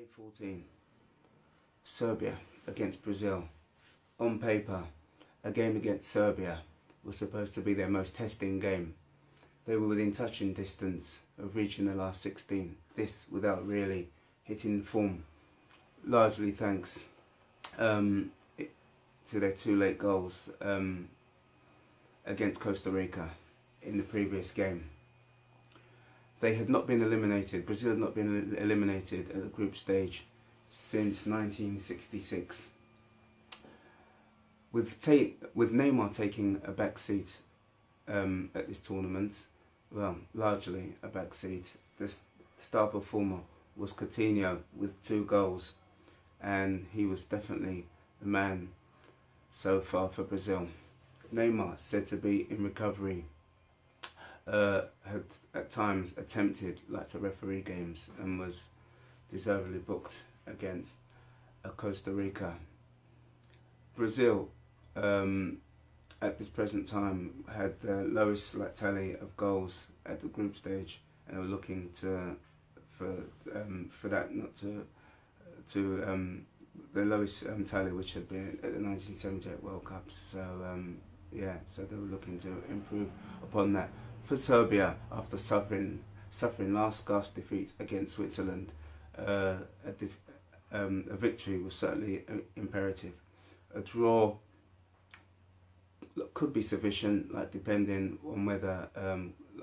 Day 14, Serbia against Brazil. On paper, a game against Serbia was supposed to be their most testing game. They were within touching distance of reaching the last 16, this without really hitting form, largely thanks to their two late goals against Costa Rica in the previous game. They had not been eliminated, Brazil had not been eliminated at the group stage since 1966. With Neymar taking a back seat at this tournament, well, largely a back seat, the star performer was Coutinho with 2 goals, and he was definitely the man so far for Brazil. Neymar, said to be in recovery, had at times attempted to referee games and was deservedly booked against Costa Rica. Brazil, at this present time, had the lowest tally of goals at the group stage, and were looking for that not to the lowest tally, which had been at the 1978 World Cups. So so they were looking to improve upon that. For Serbia, after suffering last gasp defeat against Switzerland, a victory was certainly imperative. A draw could be sufficient, depending on whether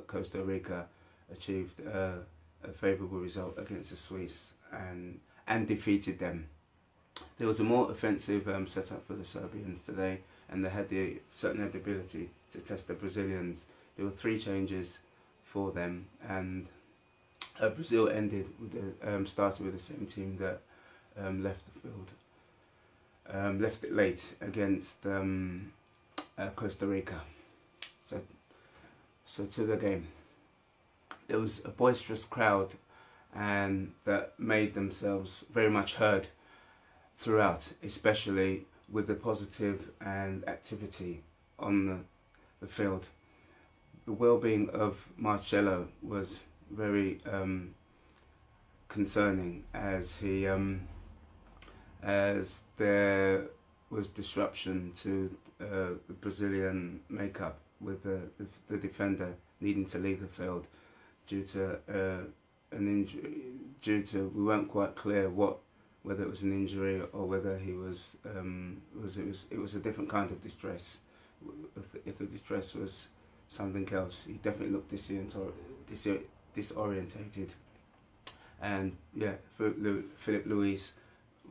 Costa Rica achieved a favourable result against the Swiss and defeated them. There was a more offensive setup for the Serbians today, and they certainly had the ability to test the Brazilians. There were 3 changes for them, and Brazil started with the same team that left the field. Left it late against Costa Rica. So to the game. There was a boisterous crowd, and that made themselves very much heard throughout, especially with the positive and activity on the field. The well-being of Marcelo was very concerning, as there was disruption to the Brazilian makeup, with the defender needing to leave the field due to an injury. We weren't quite clear whether it was an injury or whether he was it was a different kind of distress. If the distress was something else, he definitely looked disorientated. And Philip Luis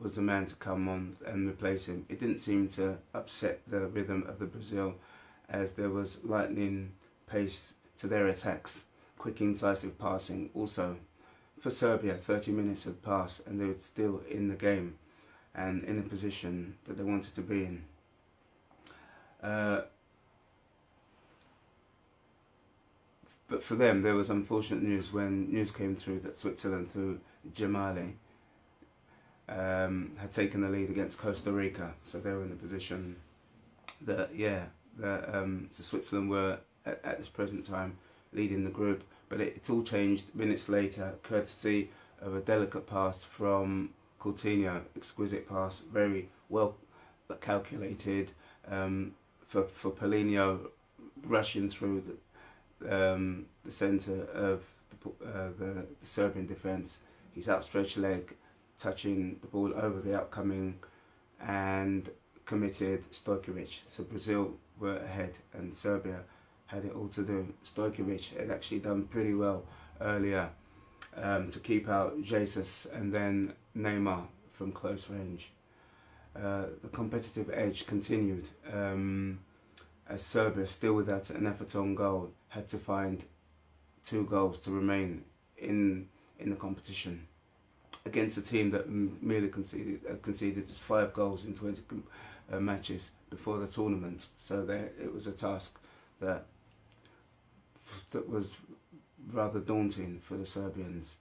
was the man to come on and replace him. It didn't seem to upset the rhythm of the Brazil, as there was lightning pace to their attacks, quick incisive passing. Also, for Serbia, 30 minutes had passed and they were still in the game and in a position that they wanted to be in. But for them, there was unfortunate news when news came through that Switzerland, through Jamali, had taken the lead against Costa Rica. So they were in a position that, so Switzerland were at this present time leading the group. But it all changed minutes later, courtesy of a delicate pass from Coutinho. Exquisite pass, very well calculated, for Paulinho, rushing through the centre of the Serbian defence. His outstretched leg touching the ball over the outcoming and committed Stojkovic. So Brazil were ahead and Serbia had it all to do. Stojkovic had actually done pretty well earlier to keep out Jesus and then Neymar from close range. The competitive edge continued, as Serbia, still without an effort on goal, had to find 2 goals to remain in the competition against a team that merely conceded 5 goals in 20 matches before the tournament. So it was a task that was rather daunting for the Serbians.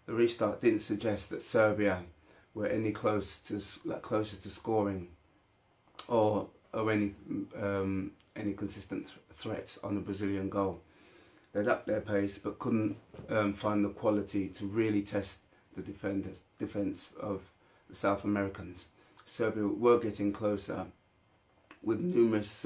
The restart didn't suggest that Serbia were any closer to scoring or any consistent threats on the Brazilian goal. They'd upped their pace but couldn't find the quality to really test the defence of the South Americans. Serbia were getting closer with numerous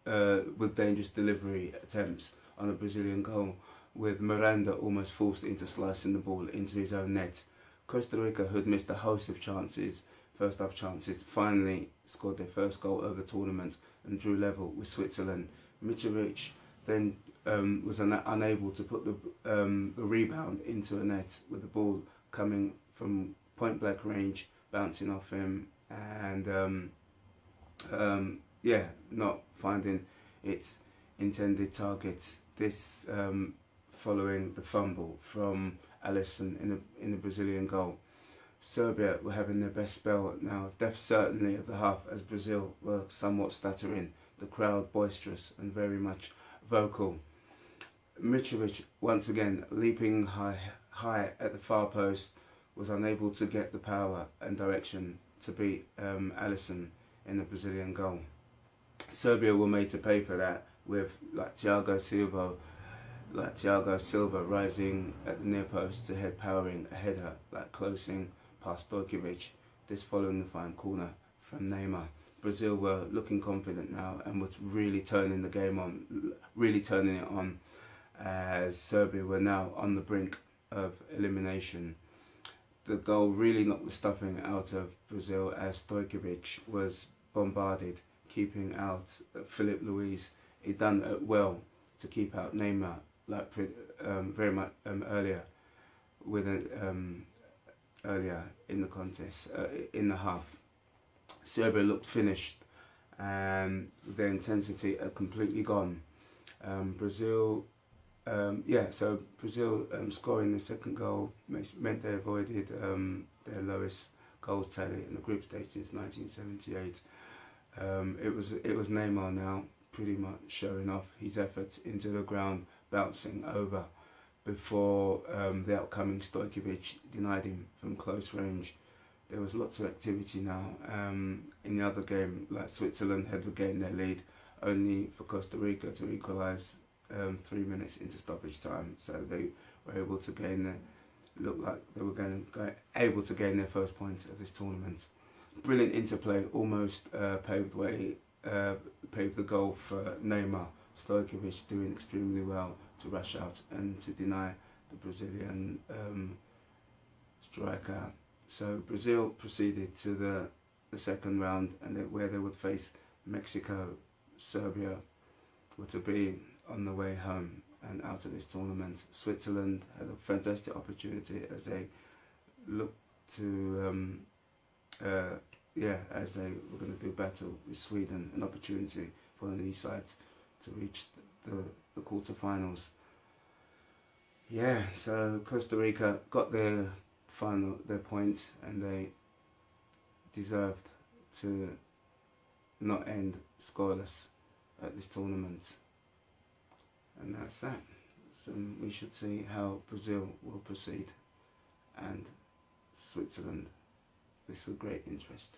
with dangerous delivery attempts on a Brazilian goal, with Miranda almost forced into slicing the ball into his own net. Costa Rica, who had missed a host of chances, first half chances, finally scored their first goal of the tournament and drew level with Switzerland. Mitrovic then was unable to put the rebound into a net, with the ball coming from point blank range, bouncing off him, and not finding its intended target. This following the fumble from Alisson in the Brazilian goal. Serbia were having their best spell now, deaf certainly of the half, as Brazil were somewhat stuttering, the crowd boisterous and very much vocal. Mitrovic, once again leaping high at the far post, was unable to get the power and direction to beat Alisson in the Brazilian goal. Serbia were made to pay for that, with Thiago Silva rising at the near post to head powering a header, closing past Stojkovic. This following the fine corner from Neymar. Brazil were looking confident now and was really turning the game on, really turning it on, as Serbia were now on the brink of elimination. The goal really knocked the stuffing out of Brazil, as Stojkovic was bombarded, keeping out Philip Luis. He done it well to keep out Neymar, very much earlier in the contest, in the half. Serbia looked finished, and their intensity had completely gone. Brazil scoring the second goal meant they avoided their lowest goals tally in the group stage since 1978. It was Neymar now pretty much showing off his efforts into the ground, bouncing over before the outcoming Stojkovic denied him from close range. There was lots of activity now. In the other game, Switzerland had regained their lead, only for Costa Rica to equalise 3 minutes into stoppage time. So they were able to able to gain their first points of this tournament. Brilliant interplay, almost paved the goal for Neymar. Stojkovic doing extremely well to rush out and to deny the Brazilian striker. So Brazil proceeded to the second round, and where they would face Mexico. Serbia were to be on the way home and out of this tournament. Switzerland had a fantastic opportunity as they looked to as they were going to do battle with Sweden, an opportunity for one of these sides to reach the quarterfinals. So Costa Rica got their points, and they deserved to not end scoreless at this tournament. And that's that. So we should see how Brazil will proceed, and Switzerland, this with great interest.